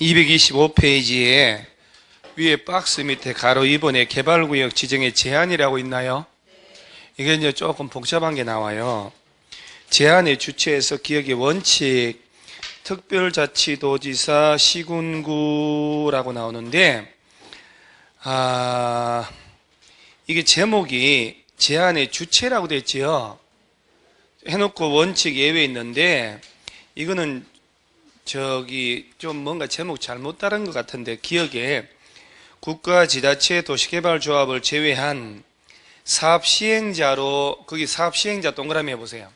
225페이지에 위에 박스 밑에 가로 2번에 개발구역 지정의 제한이라고 있나요? 이게 이제 조금 복잡한 게 나와요. 제한의 주체에서 기억의 원칙, 특별자치도지사 시군구라고 나오는데, 이게 제목이 제한의 주체라고 됐지요. 해놓고 원칙 예외 있는데, 이거는 좀 뭔가 제목 잘못 따른 것 같은데, 기억에 국가, 지자체, 도시개발조합을 제외한 사업시행자로, 거기 사업시행자 동그라미 해보세요.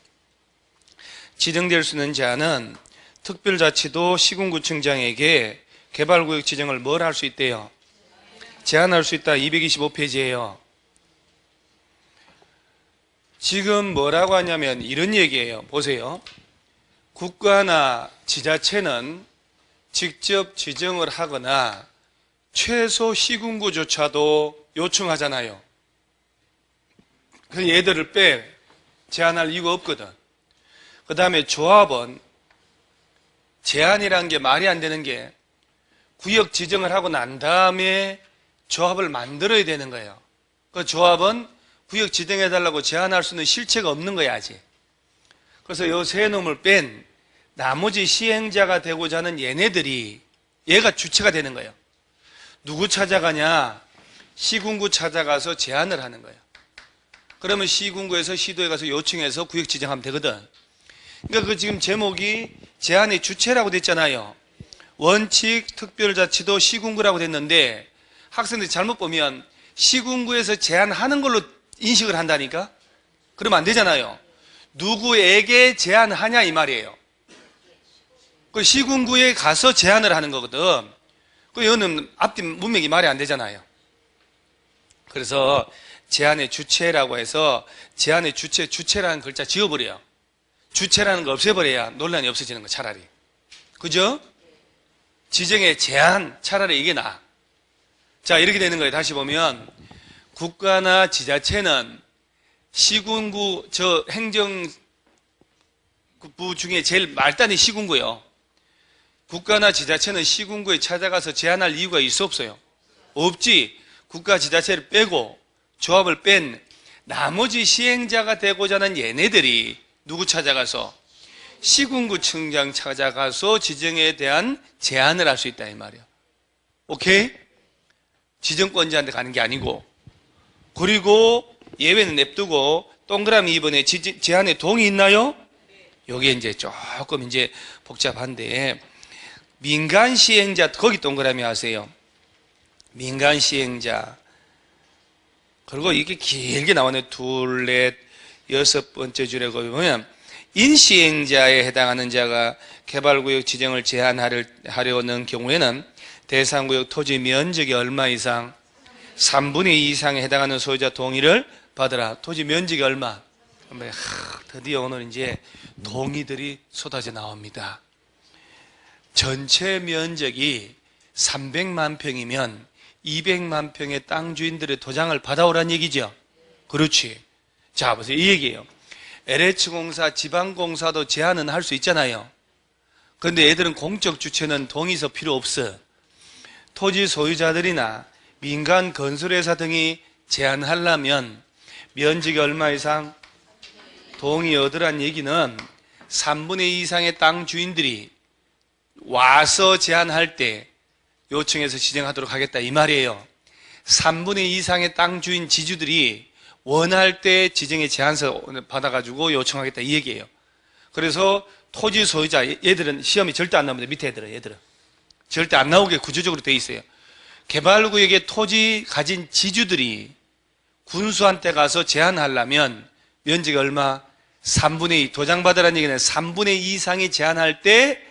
지정될 수 있는 제한은 특별자치도 시군구청장에게 개발구역 지정을 뭘 할 수 있대요? 제한할 수 있다. 225페이지예요. 지금 뭐라고 하냐면 이런 얘기예요. 보세요. 국가나 지자체는 직접 지정을 하거나 최소 시군구조차도 요청하잖아요. 그래서 얘들을 제한할 이유가 없거든. 그 다음에 조합은 제한이라는 게 말이 안 되는 게 구역 지정을 하고 난 다음에 조합을 만들어야 되는 거예요. 그 조합은 구역 지정해달라고 제한할 수 있는 실체가 없는 거야, 아직. 그래서 이 세 놈을 뺀 나머지 시행자가 되고자 하는 얘가 주체가 되는 거예요. 누구 찾아가냐? 시군구 찾아가서 제안을 하는 거예요. 그러면 시군구에서 시도에 가서 요청해서 구역 지정하면 되거든. 그러니까 그 지금 제목이 제한의 주체라고 됐잖아요. 원칙, 특별자치도 시군구라고 됐는데 학생들이 잘못 보면 시군구에서 제한하는 걸로 인식을 한다니까? 그러면 안 되잖아요. 누구에게 제한하냐 이 말이에요. 그 시군구에 가서 제한을 하는 거거든. 그 이거는 앞뒤 문맥이 말이 안 되잖아요. 그래서 제한의 주체라고 해서 제한의 주체라는 글자 지워버려요. 주체라는 거 없애버려야 논란이 없어지는 거 차라리. 그죠? 지정의 제한 차라리 이게 나아. 자, 이렇게 되는 거예요. 다시 보면 국가나 지자체는 시군구 행정부 중에 제일 말단이 시군구예요. 국가나 지자체는 시군구에 찾아가서 제한할 이유가 있어 없어요? 없지. 국가 지자체를 빼고 조합을 뺀 나머지 시행자가 되고자 하는 얘네들이 누구 찾아가서? 시군구청장 찾아가서 지정에 대한 제한을 할 수 있다 이 말이야. 오케이? 지정권자한테 가는 게 아니고. 그리고 예외는 냅두고 동그라미 2번에 제한에 동의 있나요? 여기에 이제 조금 이제 복잡한데 민간 시행자 거기 동그라미 하세요. 민간 시행자. 그리고 이게 길게 나오네. 둘, 넷, 여섯 번째 줄에 거기 보면 인시행자에 해당하는 자가 개발구역 지정을 제한하려는 경우에는 대상구역 토지 면적이 얼마 이상? 3분의 2 이상에 해당하는 소유자 동의를 받으라. 토지 면적이 얼마? 드디어 오늘 이제 동의들이 쏟아져 나옵니다. 전체 면적이 300만 평이면 200만 평의 땅 주인들의 도장을 받아오란 얘기죠. 그렇지. 자, 보세요. 이 얘기예요. LH공사, 지방공사도 제한은 할 수 있잖아요. 그런데 얘들은 공적 주체는 동의서 필요 없어. 토지 소유자들이나 민간 건설회사 등이 제한하려면 면적이 얼마 이상 동의 얻으란 얘기는 3분의 2 이상의 땅 주인들이 와서 제한할 때 요청해서 지정하도록 하겠다 이 말이에요. 3분의 2 이상의 땅 주인 지주들이 원할 때 지정의 제한서 받아가지고 요청하겠다 이 얘기예요. 그래서 토지 소유자 얘들은 시험이 절대 안 나옵니다. 밑에 얘들은 절대 안 나오게 구조적으로 돼 있어요. 개발구역에 토지 가진 지주들이 군수한테 가서 제한하려면 면적이 얼마? 3분의 2 도장 받으라는 얘기는 3분의 2 이상이 제한할 때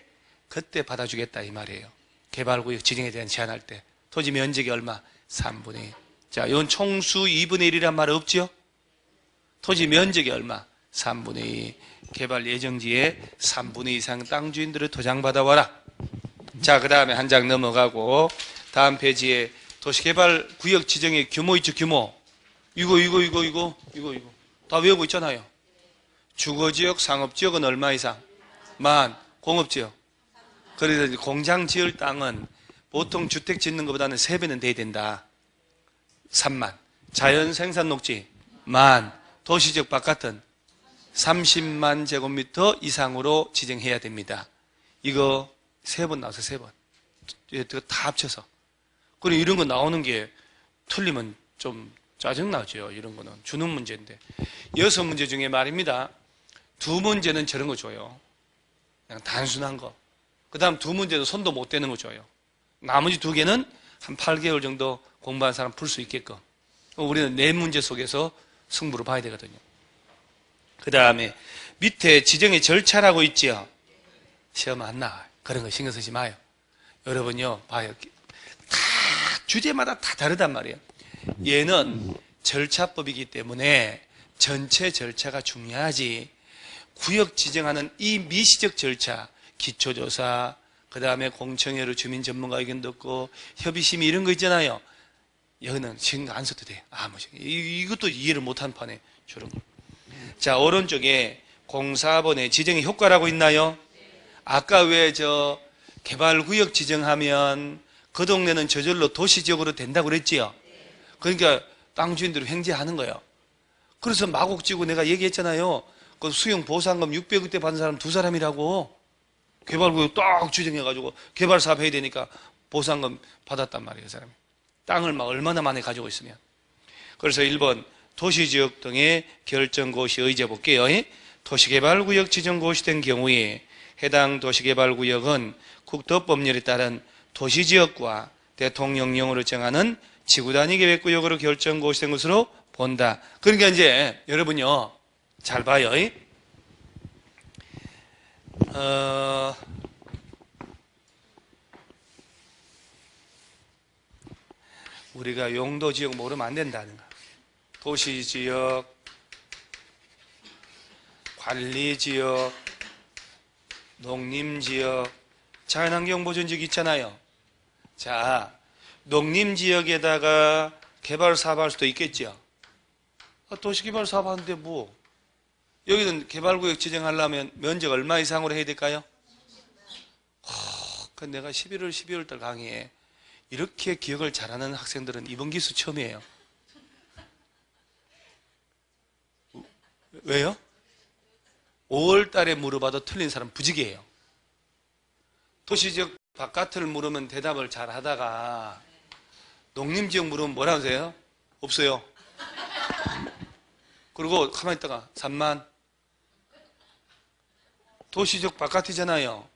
그때 받아주겠다 이 말이에요. 개발구역 지정에 대한 제한할 때 토지 면적이 얼마? 3분의 2. 자, 이건 총수 2분의 1이란 말 없죠? 토지 면적이 얼마? 3분의 2. 개발 예정지에 3분의 2 이상 땅 주인들을 도장 받아와라. 자, 그 다음에 한 장 넘어가고 다음 페이지에 도시개발 구역 지정의 규모 있죠, 규모. 이거 다 외우고 있잖아요. 주거지역, 상업지역은 얼마 이상? 만. 공업지역 그래서 이제 공장 지을 땅은 보통 주택 짓는 것보다는 3배는 돼야 된다. 3만. 자연 생산 녹지 10,000. 도시적 바깥은 30만 제곱미터 이상으로 지정해야 됩니다. 이거 3번 나와서 3번. 이거 다 합쳐서. 그리고 이런 거 나오는 게 틀리면 좀 짜증나죠. 이런 거는 주는 문제인데. 6문제 중에 말입니다. 2문제는 저런 거 줘요. 그냥 단순한 거. 그 다음 2문제는 손도 못 대는 거 줘요. 나머지 2개는 한 8개월 정도 공부한 사람 풀 수 있게끔. 우리는 4문제 속에서 승부를 봐야 되거든요. 그 다음에 밑에 지정의 절차라고 있죠. 시험 안 나와요. 그런 거 신경 쓰지 마요. 여러분요, 봐요. 다 주제마다 다 다르단 말이에요. 얘는 절차법이기 때문에 전체 절차가 중요하지. 구역 지정하는 이 미시적 절차, 기초조사, 그 다음에 공청회로 주민 전문가 의견 듣고 협의심의 이런 거 있잖아요. 여기는 신경 안 써도 돼. 이것도 이해를 못한 판에 저런 거. 자, 오른쪽에 공사번에 지정의 효과라고 있나요? 아까 왜 개발구역 지정하면 그 동네는 저절로 도시지역으로 된다고 그랬지요? 그러니까 땅 주인들이 횡재하는 거예요. 그래서 마곡지구 내가 얘기했잖아요. 그 수용 보상금 600억대 받은 사람 2사람이라고. 개발구역 딱 지정해가지고 개발 사업 해야 되니까 보상금 받았단 말이에요, 그 사람이. 땅을 막 얼마나 많이 가지고 있으면. 그래서 1번 도시지역 등의 결정고시 의제 볼게요. 도시개발구역 지정고시된 경우에 해당 도시개발구역은 국토법률에 따른 도시지역과 대통령령으로 정하는 지구단위 계획구역으로 결정고시된 것으로 본다. 그러니까 이제 여러분요, 잘 봐요. 우리가 용도지역 모르면 안 된다는 거. 도시지역, 관리지역, 농림지역, 자연환경보전지역 있잖아요. 자, 농림지역에다가 개발 사업할 수도 있겠죠. 도시개발 사업하는데 뭐 여기는 개발구역 지정하려면 면적 얼마 이상으로 해야 될까요? 내가 11월, 12월 달 강의에 이렇게 기억을 잘하는 학생들은 이번 기수 처음이에요. 왜요? 5월 달에 물어봐도 틀린 사람 부지기예요. 도시지역 바깥을 물으면 대답을 잘 하다가 농림지역 물으면 뭐라고 하세요? 없어요. 그리고 가만히 있다가 3만. 도시지역 바깥이잖아요.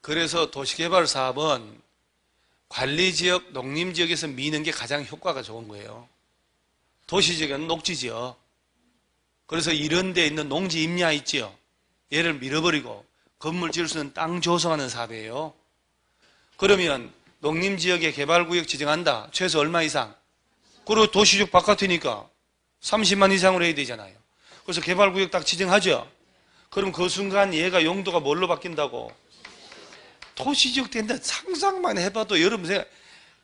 그래서 도시개발 사업은 관리지역, 농림지역에서 미는 게 가장 효과가 좋은 거예요. 도시지역은 녹지지역. 그래서 이런 데 있는 농지 임야 있지요. 얘를 밀어버리고 건물 지을 수 있는 땅 조성하는 사업이에요. 그러면 농림지역에 개발구역 지정한다. 최소 얼마 이상? 그리고 도시지역 바깥이니까 30만 이상으로 해야 되잖아요. 그래서 개발구역 딱 지정하죠. 그럼 그 순간 얘가 용도가 뭘로 바뀐다고? 도시지역 된다. 상상만 해봐도 여러분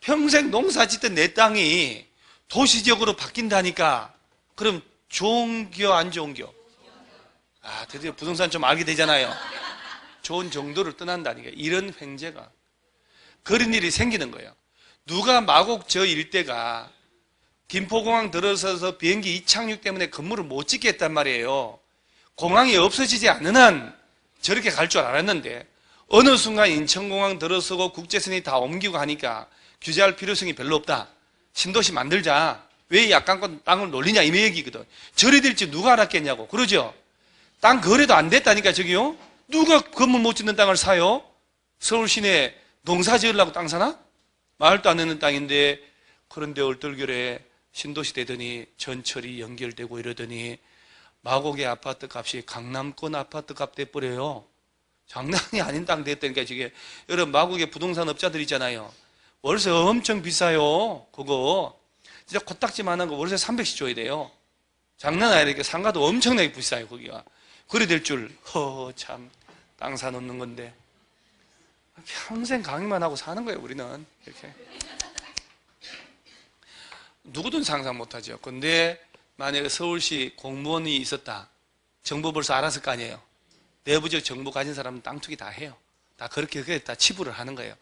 평생 농사 짓던 내 땅이 도시지역으로 바뀐다니까. 그럼 좋은 겨, 안 좋은 겨? 드디어 부동산 좀 알게 되잖아요. 좋은 정도를 떠난다니까. 이런 횡재가. 그런 일이 생기는 거예요. 누가 마곡 저 일대가 김포공항 들어서서 비행기 이착륙 때문에 건물을 못 짓겠단 말이에요. 공항이 없어지지 않는 한 저렇게 갈 줄 알았는데 어느 순간 인천공항 들어서고 국제선이 다 옮기고 하니까 규제할 필요성이 별로 없다. 신도시 만들자. 왜 약간권 땅을 놀리냐 이 얘기거든. 저리 될지 누가 알았겠냐고. 그러죠? 땅 거래도 안 됐다니까 저기요. 누가 건물 못 짓는 땅을 사요? 서울 시내 농사 지으려고 땅 사나? 말도 안 되는 땅인데. 그런데 얼떨결에 신도시 되더니 전철이 연결되고 이러더니 마곡의 아파트 값이 강남권 아파트 값 돼버려요. 장난이 아닌 땅 됐다니까. 저게 여러분 마곡의 부동산 업자들 있잖아요. 월세 엄청 비싸요. 그거 진짜 코딱지만한 거 월세 300씩 줘야 돼요. 장난 아니니까 상가도 엄청나게 비싸요. 거기가. 그래 될 줄 참 땅 사놓는 건데 평생 강의만 하고 사는 거예요. 우리는 이렇게 누구든 상상 못하죠. 근데 만약에 서울시 공무원이 있었다. 정부 벌써 알았을 거 아니에요. 내부적 정보 가진 사람은 땅 투기 다 해요. 다 그렇게 다 치부를 하는 거예요.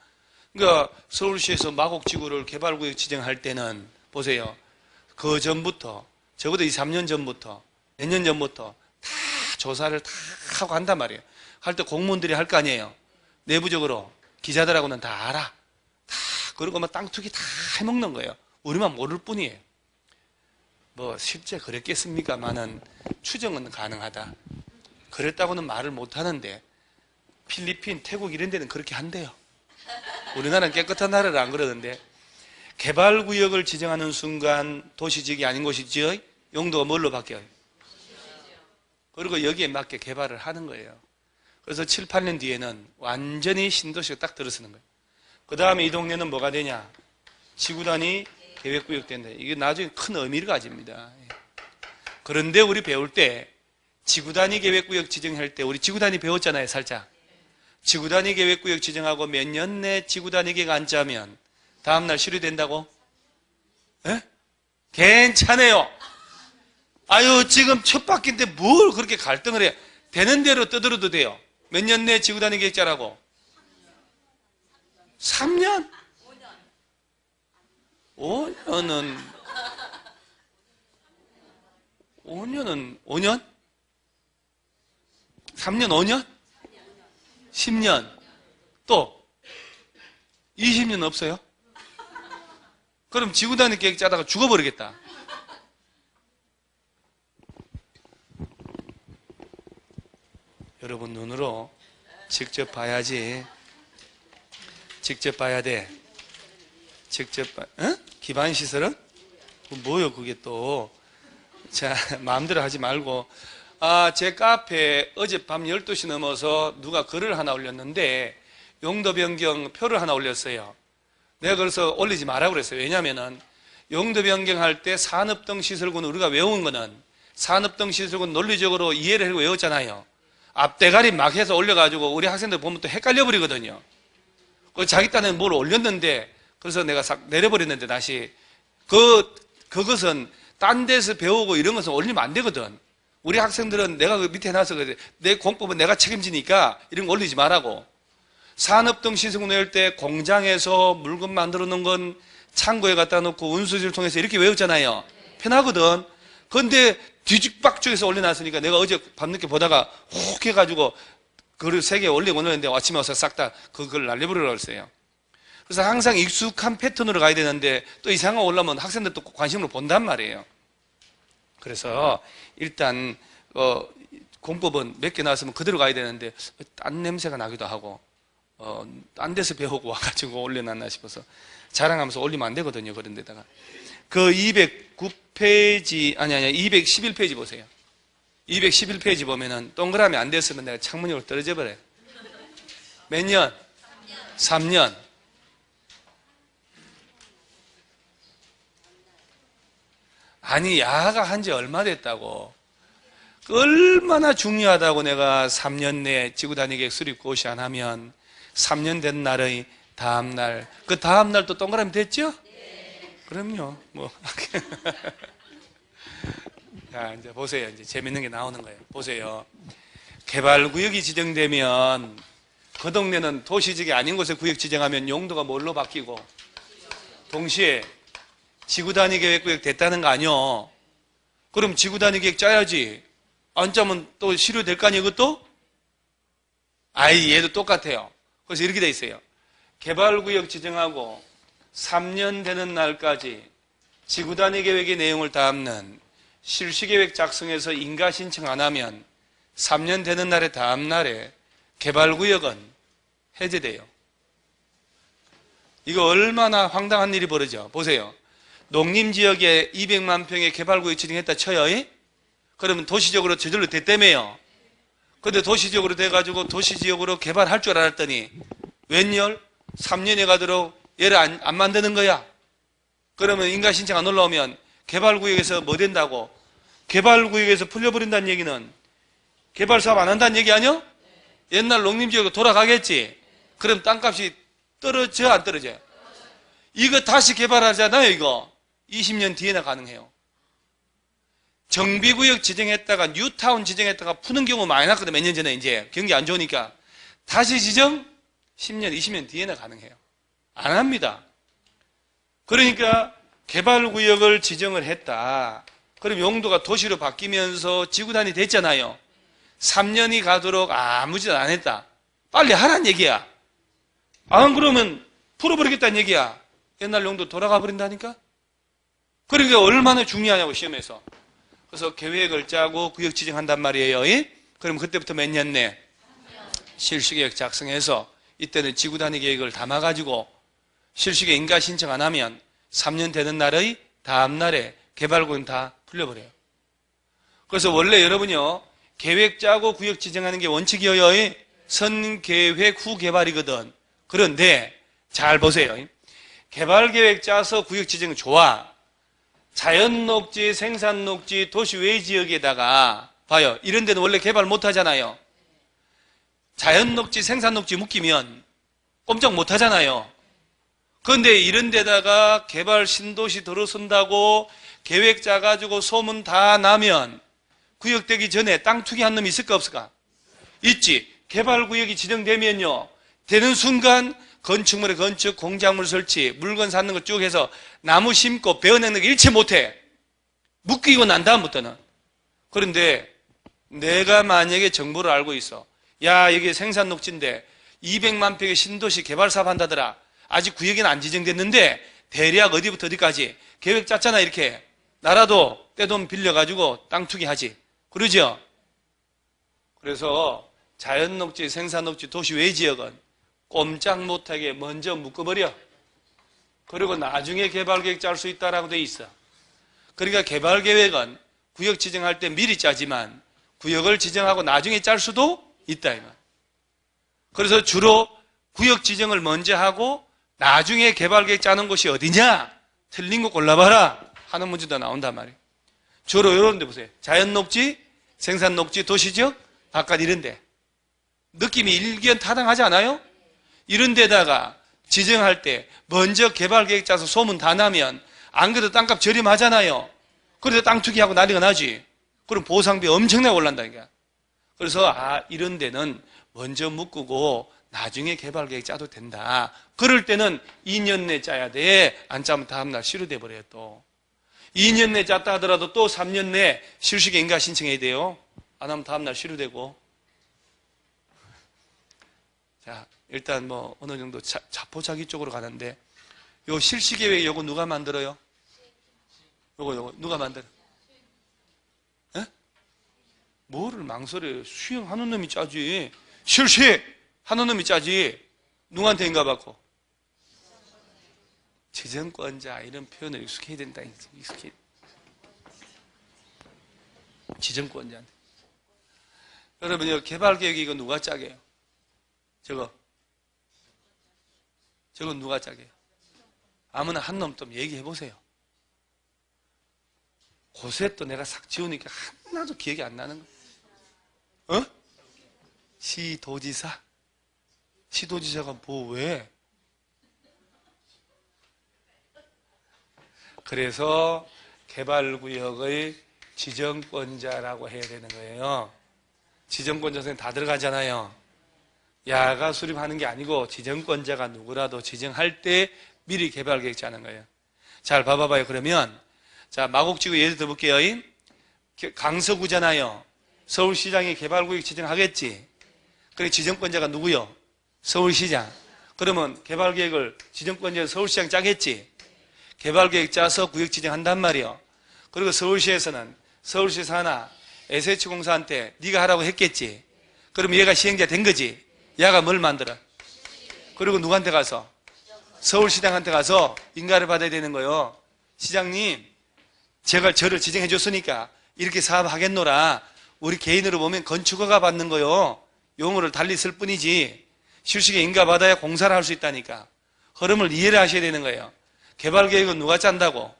그러니까 서울시에서 마곡지구를 개발구역 지정할 때는 보세요. 그 전부터, 적어도 2, 3년 전부터, 몇 년 전부터 다 조사를 다 하고 한단 말이에요. 할 때 공무원들이 할 거 아니에요. 내부적으로 기자들하고는 다 알아. 다 그러고 막 땅 투기 다 해먹는 거예요. 우리만 모를 뿐이에요. 뭐 실제 그랬겠습니까마는 추정은 가능하다. 그랬다고는 말을 못 하는데 필리핀, 태국 이런 데는 그렇게 한대요. 우리나라는 깨끗한 나라를 안 그러는데 개발구역을 지정하는 순간 도시지역이 아닌 곳이죠. 용도가 뭘로 바뀌어요? 그리고 여기에 맞게 개발을 하는 거예요. 그래서 7, 8년 뒤에는 완전히 신도시가 딱 들어서는 거예요. 그 다음에 이 동네는 뭐가 되냐? 지구단위 계획구역 된다. 이게 나중에 큰 의미를 가집니다. 그런데 우리 배울 때 지구단위 계획구역 지정할 때 우리 지구단위 배웠잖아요, 살짝. 지구단위 계획구역 지정하고 몇 년 내 지구단위 계획 안 짜면 다음날 실효된다고? 예? 괜찮아요. 아유, 지금 첫 바퀴인데 뭘 그렇게 갈등을 해요? 되는 대로 떠들어도 돼요. 몇 년 내 지구단위 계획 짜라고? 3년? 5년은 5년? 3년 5년? 10년? 또 20년 없어요? 그럼 지구단위 계획 짜다가 죽어버리겠다. 여러분 눈으로 직접 봐야지. 직접 봐야 돼. 직접 기반시설은? 뭐요 그게 또. 자, 마음대로 하지 말고. 제 카페에 어젯밤 12시 넘어서 누가 글을 하나 올렸는데 용도 변경 표를 하나 올렸어요. 내가 그래서 올리지 말라고 그랬어요. 왜냐면은 용도 변경할 때 산업등 시설군 우리가 외운 거는 산업등 시설군 논리적으로 이해를 하고 외웠잖아요. 앞대가리 막 해서 올려가지고 우리 학생들 보면 또 헷갈려 버리거든요. 자기 딴에는 뭘 올렸는데 그래서 내가 싹 내려버렸는데 다시 그것은 딴 데서 배우고 이런 것은 올리면 안 되거든. 우리 학생들은 내가 그 밑에 놔서 그래. 내 공법은 내가 책임지니까 이런 거 올리지 말라고. 산업등 시설군 외울 때 공장에서 물건 만들어 놓은 건 창고에 갖다 놓고 운수지를 통해서 이렇게 외웠잖아요. 편하거든. 그런데 뒤죽박죽해서 올려놨으니까 내가 어제 밤늦게 보다가 혹 해가지고 그걸 3개 올리고 오는데 아침에 와서 싹 다 그걸 날려버리라고 했어요. 그래서 항상 익숙한 패턴으로 가야 되는데 또 이상한 거 올라오면 학생들 또 관심으로 본단 말이에요. 그래서 일단 공법은 몇 개 나왔으면 그대로 가야 되는데 딴 냄새가 나기도 하고 딴 데서 배우고 와가지고 올려놨나 싶어서 자랑하면서 올리면 안 되거든요. 그런 데다가 그 209페이지 211페이지 보세요. 211페이지 보면은 동그라미 안 됐으면 내가 창문으로 떨어져 버려요. 몇 년? 3년. 아니 야가 한 지 얼마 됐다고. 얼마나 중요하다고. 내가 3년 내에 지구단위 계획 수립 고시 안 하면 3년 된 날의 다음날, 그 다음날 또 동그라미 됐죠? 네. 그럼요. 뭐. 자, 이제 보세요. 이제 재밌는 게 나오는 거예요. 보세요. 개발구역이 지정되면 그 동네는 도시지역이 아닌 곳에 구역 지정하면 용도가 뭘로 바뀌고 동시에 지구단위 계획구역 됐다는 거 아니요? 그럼 지구단위 계획 짜야지. 안 짜면 또 실효될 거 아니에요, 이것도? 얘도 똑같아요. 그래서 이렇게 돼 있어요. 개발구역 지정하고 3년 되는 날까지 지구단위 계획의 내용을 담는 실시계획 작성해서 인가 신청 안 하면 3년 되는 날의 다음 날에 개발구역은 해제돼요. 이거 얼마나 황당한 일이 벌어져. 보세요. 농림지역에 200만 평의 개발구역 지정했다 쳐요. 그러면 도시적으로 저절로 됐다며요. 근데 도시적으로 돼가지고 도시지역으로 개발할 줄 알았더니 웬열? 3년에 가도록 얘를 안 만드는 거야. 그러면 인가 신청 안 올라오면 개발구역에서 뭐 된다고? 개발구역에서 풀려버린다는 얘기는 개발 사업 안 한다는 얘기 아니야? 옛날 농림지역으로 돌아가겠지. 그럼 땅값이 떨어져 안 떨어져요? 이거 다시 개발하잖아요. 이거 20년 뒤에나 가능해요. 정비구역 지정했다가 뉴타운 지정했다가 푸는 경우 많이 났거든. 몇 년 전에 이제 경기 안 좋으니까 다시 지정 10년, 20년 뒤에나 가능해요. 안 합니다. 그러니까 개발구역을 지정을 했다. 그럼 용도가 도시로 바뀌면서 지구단위 됐잖아요. 3년이 가도록 아무 짓 안 했다. 빨리 하란 얘기야. 안 그러면 풀어버리겠다는 얘기야. 옛날 용도 돌아가 버린다니까? 그러니까 얼마나 중요하냐고, 시험에서. 그래서 계획을 짜고 구역 지정한단 말이에요. 그럼 그때부터 몇 년 내? 실시계획 작성해서 이때는 지구단위 계획을 담아가지고 실시계 인가 신청 안 하면 3년 되는 날의 다음 날에 개발구역은 다 풀려버려요. 그래서 원래 여러분요, 계획 짜고 구역 지정하는 게 원칙이에요. 선계획 후 개발이거든. 그런데 잘 보세요. 개발계획 짜서 구역 지정은 좋아. 자연녹지, 생산녹지, 도시 외 지역에다가 봐요. 이런 데는 원래 개발 못 하잖아요. 자연녹지, 생산녹지 묶이면 꼼짝 못 하잖아요. 그런데 이런 데다가 개발 신도시 들어선다고 계획 짜가지고 소문 다 나면 구역되기 전에 땅 투기한 놈이 있을까 없을까? 있지. 개발구역이 지정되면요, 되는 순간 건축물의 건축, 공작물 설치, 물건 쌓는 거 쭉 해서 나무 심고 베어내는 거 일체 못해. 묶이고 난 다음부터는. 그런데 내가 만약에 정보를 알고 있어. 야, 여기 생산녹지인데 200만 평의 신도시 개발 사업 한다더라. 아직 구역에는 안 지정됐는데 대략 어디부터 어디까지 계획 짰잖아. 이렇게 나라도 떼돈 빌려가지고 땅 투기하지. 그러죠? 그래서 자연녹지, 생산녹지, 도시 외 지역은 꼼짝 못하게 먼저 묶어버려. 그리고 나중에 개발계획 짤 수 있다라고 돼 있어. 그러니까 개발계획은 구역 지정할 때 미리 짜지만 구역을 지정하고 나중에 짤 수도 있다. 그래서 주로 구역 지정을 먼저 하고 나중에 개발계획 짜는 곳이 어디냐? 틀린 거 골라봐라 하는 문제도 나온단 말이에요. 주로 이런 데 보세요. 자연녹지, 생산녹지, 도시지역, 바깥 이런 데. 느낌이 일견타당하지 않아요? 이런 데다가 지정할 때 먼저 개발계획 짜서 소문 다 나면 안 그래도 땅값 저렴하잖아요. 그래도 땅 투기하고 난리가 나지. 그럼 보상비 엄청나게 올란다니까. 그래서 이런 데는 먼저 묶고 나중에 개발계획 짜도 된다. 그럴 때는 2년 내 짜야 돼. 안 짜면 다음날 실효돼 버려요. 또 2년 내 짰다 하더라도 또 3년 내 실시계 인가 신청해야 돼요. 안 하면 다음날 실효되고. 자, 일단 뭐 어느 정도 자포자기 쪽으로 가는데, 요 실시계획 요거 누가 만들어요? 요거 누가 만들어? 에? 뭐를 망설여요? 수행하는 놈이 짜지. 실시하는 놈이 짜지. 누구한테 인가 받고? 지정권자, 이런 표현을 익숙해야 된다. 익숙해. 지정권자한테. 여러분, 개발계획 이거 누가 짜게요? 저건 누가 짜게요? 아무나 한 놈 좀 얘기해 보세요. 고세 또 내가 싹 지우니까 하나도 기억이 안 나는 거. 시도지사? 시도지사가 뭐 왜? 그래서 개발구역의 지정권자라고 해야 되는 거예요. 지정권자 선생님 다 들어가잖아요. 야가 수립하는 게 아니고 지정권자가 누구라도 지정할 때 미리 개발계획 짜는 거예요. 잘 봐봐요. 그러면 자, 마곡지구 예를 들어볼게요. 강서구잖아요. 서울시장이 개발구역 지정하겠지. 그래, 지정권자가 누구요? 서울시장. 그러면 개발계획을 지정권자 서울시장 짜겠지. 개발계획 짜서 구역 지정한단 말이요. 그리고 서울시에서는 서울시 산하 SH공사한테 네가 하라고 했겠지. 그럼 얘가 시행자 된 거지. 얘가 뭘 만들어? 그리고 누구한테 가서? 서울시장한테 가서 인가를 받아야 되는 거예요. 시장님, 제가 저를 지정해 줬으니까 이렇게 사업하겠노라. 우리 개인으로 보면 건축허가 받는 거요. 용어를 달리 쓸 뿐이지 실시계 인가 받아야 공사를 할 수 있다니까. 흐름을 이해를 하셔야 되는 거예요. 개발계획은 누가 짠다고?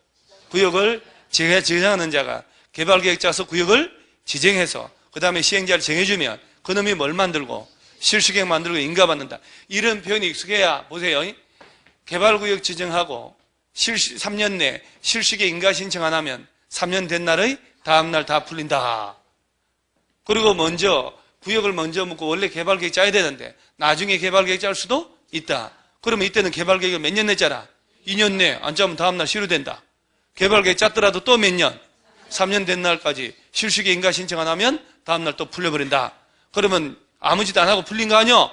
구역을 지정하는 자가 개발계획 짜서 구역을 지정해서 그 다음에 시행자를 정해주면 그놈이 뭘 만들고? 실시계획 만들고 인가 받는다. 이런 표현이 익숙해야 보세요. 개발구역 지정하고 3년 내 실시계 인가 신청 안 하면 3년 된 날의 다음날 다 풀린다. 그리고 먼저 구역을 먼저 묻고 원래 개발계획 짜야 되는데 나중에 개발계획 짤 수도 있다. 그러면 이때는 개발 계획을 몇 년 냈잖아. 2년 내 안 짜면 다음날 실효된다. 개발 계획 짰더라도 또 몇 년? 3년 된 날까지 실수계 인가 신청 안 하면 다음날 또 풀려버린다. 그러면 아무 짓 안 하고 풀린 거 아니야?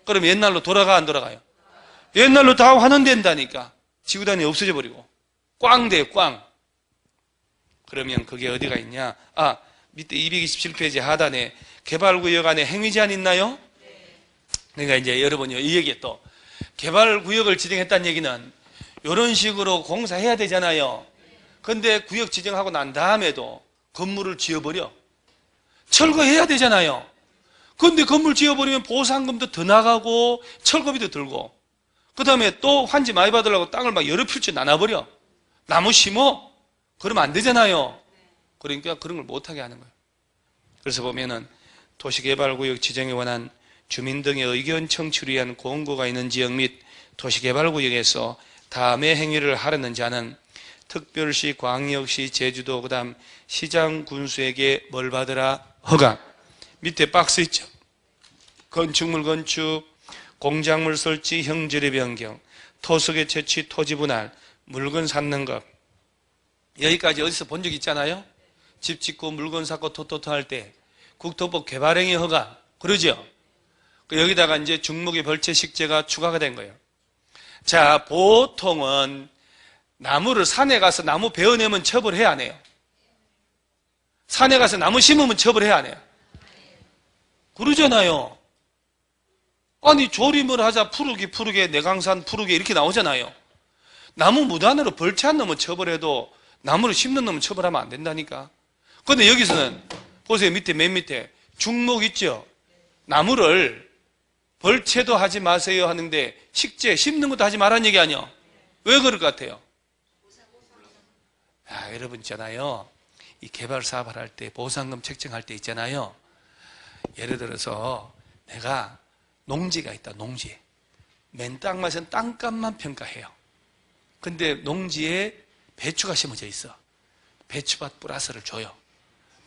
그럼 옛날로 돌아가 안 돌아가요? 옛날로 다 환원된다니까. 지구단이 없어져 버리고 꽝 돼요. 꽝. 그러면 그게 어디가 있냐? 밑에 227페이지 하단에 개발구역 안에 행위제한 있나요? 그러니까 이제 여러분이 이 얘기에 또 개발구역을 지정했다는 얘기는 이런 식으로 공사해야 되잖아요. 근데 구역 지정하고 난 다음에도 건물을 지어버려. 철거해야 되잖아요. 근데 건물 지어버리면 보상금도 더 나가고 철거비도 들고 그 다음에 또 환지 많이 받으려고 땅을 막 여러 필지 나눠버려. 나무 심어? 그러면 안 되잖아요. 그러니까 그런 걸 못하게 하는 거예요. 그래서 보면은 도시개발구역 지정에 관한 주민 등의 의견 청취를 위한 공고가 있는 지역 및 도시개발구역에서 다음의 행위를 하려는 자는 특별시, 광역시, 제주도, 그 다음 시장, 군수에게 뭘 받으라? 허가. 밑에 박스 있죠? 건축물 건축, 공작물 설치, 형질의 변경, 토속의 채취, 토지 분할, 물건 샀는 것. 여기까지 어디서 본 적 있잖아요? 집 짓고 물건 샀고 토토토 할 때 국토법 개발행위 허가. 그러죠? 여기다가 이제 중목의 벌채 식재가 추가가 된 거예요. 자, 보통은 나무를 산에 가서 나무 베어내면 처벌해야 안 해요? 산에 가서 나무 심으면 처벌해야 안 해요? 그러잖아요. 아니 조림을 하자 푸르게 내강산 푸르게 이렇게 나오잖아요. 나무 무단으로 벌채 안 넣으면 처벌해도 나무를 심는 놈은 처벌하면 안 된다니까. 그런데 여기서는 보세요. 밑에 맨 밑에 중목 있죠? 나무를 벌채도 하지 마세요 하는데 식재 심는 것도 하지 말라는 얘기 아니야? 왜 그럴 것 같아요? 여러분 있잖아요. 이 개발 사업을 할 때 보상금 책정할 때 있잖아요. 예를 들어서 내가 농지가 있다. 농지. 맨 땅맛은 땅값만 평가해요. 근데 농지에 배추가 심어져 있어. 배추밭 플러스를 줘요.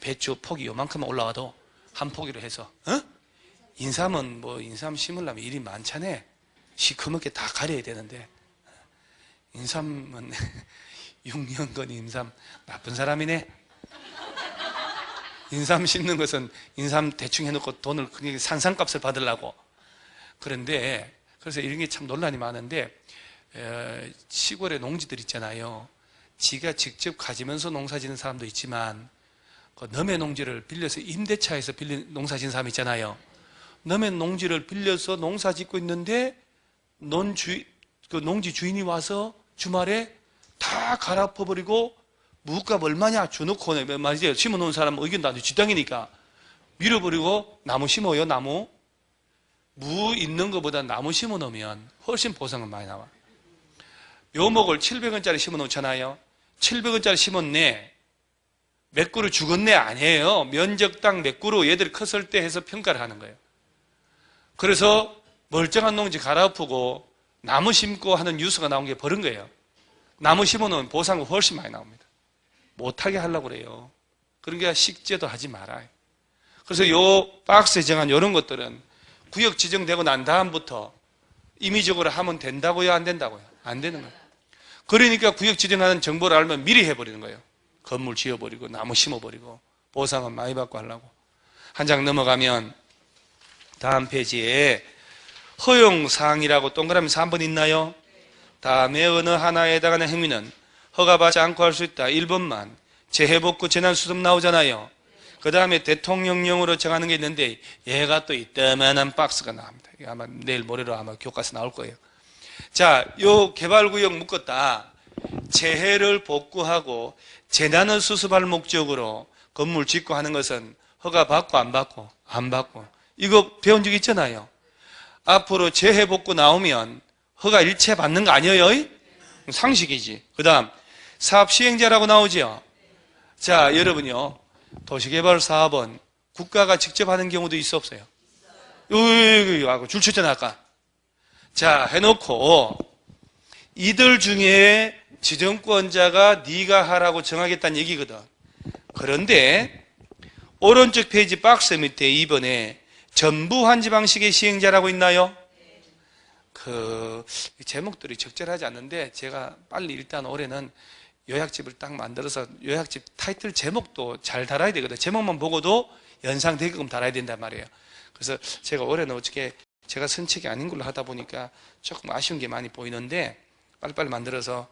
배추 폭이 요만큼만 올라와도 한 포기로 해서 인삼은 인삼 심으려면 일이 많잖아. 시커멓게 다 가려야 되는데 인삼은 6년간 인삼 나쁜 사람이네. 인삼 심는 것은 인삼 대충 해놓고 돈을 산삼값을 받으려고. 그런데 그래서 이런 게 참 논란이 많은데 시골에 농지들 있잖아요. 지가 직접 가지면서 농사 짓는 사람도 있지만 그 남의 농지를 빌려서 임대차에서 농사 짓는 사람 있잖아요. 남의 농지를 빌려서 농사 짓고 있는데 그 농지 주인이 와서 주말에 다 갈아엎어버리고 무값 얼마냐 줘놓고 말이죠. 심어놓은 사람 의견도 안 돼. 지 땅이니까 밀어버리고 나무 심어요. 나무 무 있는 것보다 나무 심어놓으면 훨씬 보상은 많이 나와. 묘목을 700원짜리 심어놓잖아요. 700원짜리 심었네. 몇 그루 죽었네 아니에요. 면적당 몇 그루 얘들이 컸을 때 해서 평가를 하는 거예요. 그래서 멀쩡한 농지 갈아엎고 나무 심고 하는 뉴스가 나온 게 버른 거예요. 나무 심어놓으면 보상은 훨씬 많이 나옵니다. 못하게 하려고 그래요. 그러니까 식재도 하지 말아요. 그래서 요 박스에 정한 이런 것들은 구역 지정되고 난 다음부터 임의적으로 하면 된다고요? 안 된다고요? 안 되는 거예요. 그러니까 구역 지정하는 정보를 알면 미리 해버리는 거예요. 건물 지어버리고 나무 심어버리고 보상은 많이 받고 하려고. 한 장 넘어가면 다음 페이지에 허용사항이라고 동그라미 3번 있나요? 다음에 어느 하나에 해당하는 행위는 허가받지 않고 할 수 있다. 1번만 재해복구 재난수습 나오잖아요. 그 다음에 대통령령으로 정하는 게 있는데 얘가 또 이따만한 박스가 나옵니다. 아마 내일 모레로 아마 교과서 나올 거예요. 자, 요 개발구역 묶었다. 재해를 복구하고 재난을 수습할 목적으로 건물 짓고 하는 것은 허가 받고 안 받고? 안 받고. 이거 배운 적 있잖아요. 앞으로 재해 복구 나오면 허가 일체 받는 거 아니에요? 상식이지. 그 다음 사업 시행자라고 나오죠. 자, 여러분요. 도시개발 사업은 국가가 직접 하는 경우도 있어 없어요? 여기 줄 쳤잖아 아까. 자, 해놓고 이들 중에 지정권자가 네가 하라고 정하겠다는 얘기거든. 그런데 오른쪽 페이지 박스 밑에 2번에 전부 환지 방식의 시행자라고 있나요? 제목들이 적절하지 않는데 제가 빨리 일단 올해는 요약집을 딱 만들어서 요약집 타이틀 제목도 잘 달아야 되거든요. 제목만 보고도 연상되게끔 달아야 된단 말이에요. 그래서 제가 올해는 어떻게 제가 쓴 책이 아닌 걸로 하다 보니까 조금 아쉬운 게 많이 보이는데 빨리빨리 만들어서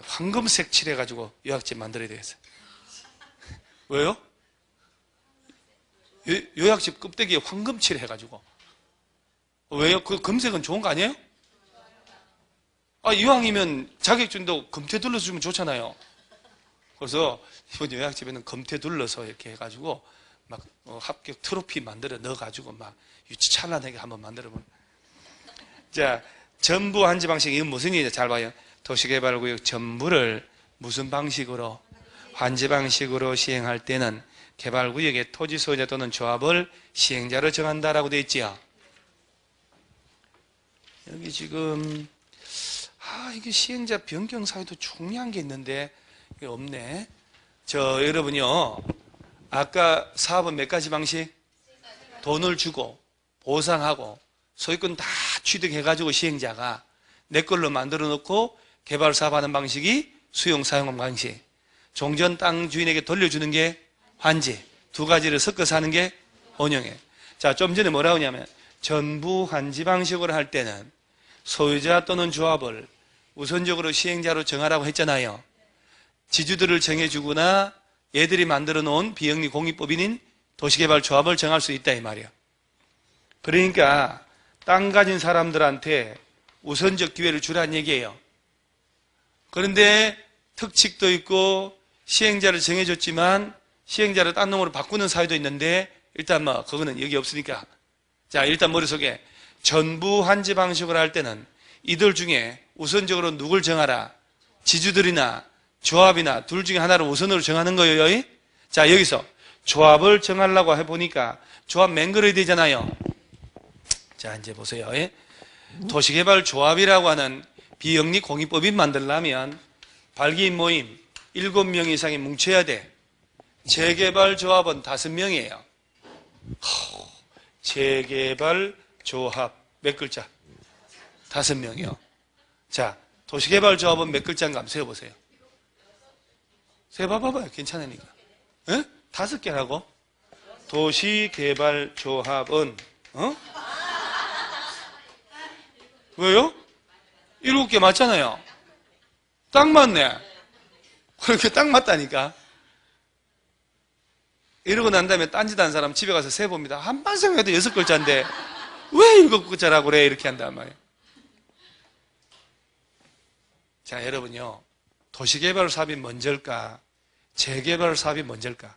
황금색 칠해가지고 요약집 만들어야 되겠어요. 왜요? 요약집 껍데기에 황금 칠해가지고. 왜요? 그 금색은 좋은 거 아니에요? 이왕이면 자격증도 금태 둘러서 주면 좋잖아요. 그래서 이번 요약집에는 금태 둘러서 이렇게 해가지고 막 합격 트로피 만들어 넣어가지고 막 유치찬란하게 한번 만들어보면. 자, 전부 한지 방식, 이건 무슨 얘기냐? 잘 봐요. 도시개발구역 전부를 무슨 방식으로? 환지 방식으로 시행할 때는 개발구역의 토지 소유자 또는 조합을 시행자로 정한다라고 되어 있지요. 여기 지금 이게 시행자 변경 사유도 중요한 게 있는데 이게 없네. 여러분요, 아까 사업은 몇 가지 방식? 돈을 주고 보상하고 소유권 다 취득해가지고 시행자가 내 걸로 만들어 놓고 개발 사업하는 방식이 수용 사용 방식, 종전 땅 주인에게 돌려주는 게 환지, 두 가지를 섞어서 하는 게 원형이에요. 자, 좀 전에 뭐라고 하냐면 전부 환지 방식으로 할 때는 소유자 또는 조합을 우선적으로 시행자로 정하라고 했잖아요. 지주들을 정해주거나 얘들이 만들어 놓은 비영리 공익법인인 도시개발 조합을 정할 수 있다 이 말이에요. 그러니까 땅 가진 사람들한테 우선적 기회를 주라는 얘기예요. 그런데 특칙도 있고 시행자를 정해줬지만 시행자를 딴 놈으로 바꾸는 사유도 있는데 일단 그거는 여기 없으니까. 자, 일단 머릿속에 전부 환지 방식으로 할 때는 이들 중에 우선적으로 누굴 정하라? 지주들이나 조합이나 둘 중에 하나를 우선으로 정하는 거예요. 자, 여기서 조합을 정하려고 해보니까 조합 맹글어야 되잖아요. 자, 이제 보세요. 도시개발 조합이라고 하는 비영리 공익법인 만들려면 발기인 모임 7명 이상이 뭉쳐야 돼. 재개발 조합은 5명이에요. 재개발 조합 몇 글자? 5명이요. 자, 도시개발 조합은 몇 글자인가 한번 세어보세요. 세봐봐봐요. 괜찮으니까. 5개라고? 도시개발 조합은 왜요? 7개 맞잖아요. 딱 맞네. 그렇게 딱 맞다니까. 이러고 난 다음에 딴짓한 사람 집에 가서 세봅니다. 한번 생각해도 6글자인데 왜 7글자라고 그래? 이렇게 한단 말이에요. 자, 여러분요, 도시개발 사업이 먼저일까? 재개발 사업이 먼저일까?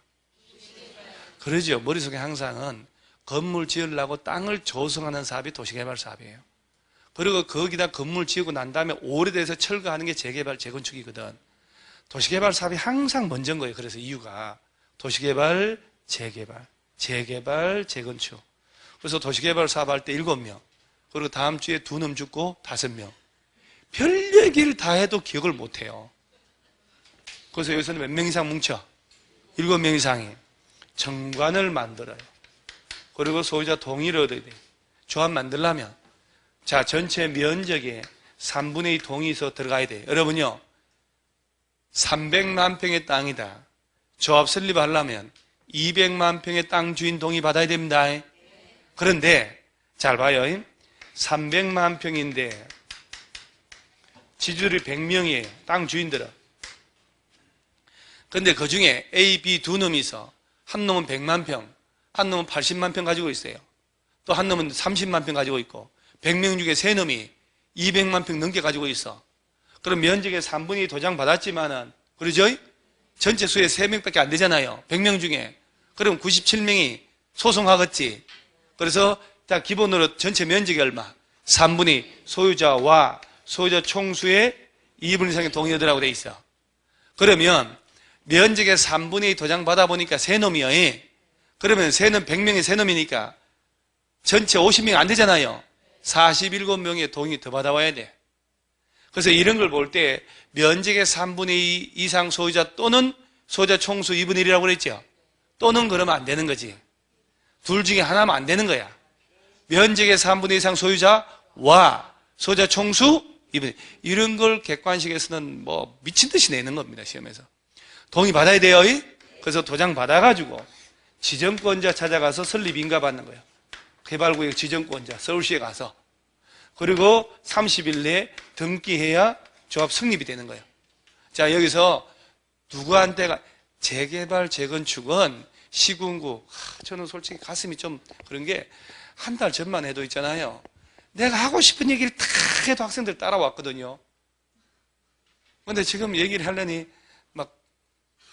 그러죠. 머릿속에 항상은 건물 지으려고 땅을 조성하는 사업이 도시개발 사업이에요. 그리고 거기다 건물 지으고 난 다음에 오래돼서 철거하는 게 재개발, 재건축이거든. 도시개발 사업이 항상 먼저인 거예요. 그래서 이유가 도시개발, 재개발, 재개발, 재건축. 그래서 도시개발 사업할 때 7명, 그리고 다음 주에 2놈 죽고 5명. 별 얘기를 다 해도 기억을 못 해요. 그래서 여기서는 몇 명 이상 뭉쳐? 7명 이상이 정관을 만들어요. 그리고 소유자 동의를 얻어야 돼요. 조합 만들려면. 자, 전체 면적의 3분의 2 동의서 들어가야 돼요. 여러분요, 300만 평의 땅이다. 조합 설립하려면 200만 평의 땅 주인 동의 받아야 됩니다. 그런데 잘 봐요. 300만 평인데 지주들이 100명이에요. 땅 주인들은. 그런데 그 중에 A, B 두 놈이 있어. 한 놈은 100만 평, 한 놈은 80만 평 가지고 있어요. 또 한 놈은 30만 평 가지고 있고 100명 중에 세 놈이 200만 평 넘게 가지고 있어. 그럼 면적의 3분의 2 도장 받았지만은, 그러죠? 전체 수의 3명밖에 안 되잖아요. 100명 중에. 그럼 97명이 소송하겠지. 그래서 자, 기본으로 전체 면적이 얼마? 3분의 2 소유자와 소유자 총수의 2분 이상의 동의하더라고 돼 있어. 그러면 면적의 3분의 2 도장 받아보니까 세 놈이요. 그러면 세 놈, 100명의 세 놈이니까 전체 50명 안 되잖아요. 47명의 동의 더 받아와야 돼. 그래서 이런 걸 볼 때 면적의 3분의 2 이상 소유자 또는 소유자 총수 2분의 1이라고 그랬죠. 또는 그러면 안 되는 거지. 둘 중에 하나면 안 되는 거야. 면적의 3분의 2 이상 소유자와 소자 총수 2분의 이런 걸 객관식에서는 뭐 미친 듯이 내는 겁니다. 시험에서. 동의 받아야 돼요. 그래서 도장 받아가지고 지정권자 찾아가서 설립인가 받는 거예요. 개발구역 지정권자 서울시에 가서. 그리고 30일 내에 등기해야 조합 성립이 되는 거예요. 자, 여기서 누구한테가 재개발 재건축은 시군구, 저는 솔직히 가슴이 좀 그런 게 한 달 전만 해도 있잖아요. 내가 하고 싶은 얘기를 다 해도 학생들 따라왔거든요. 근데 지금 얘기를 하려니 막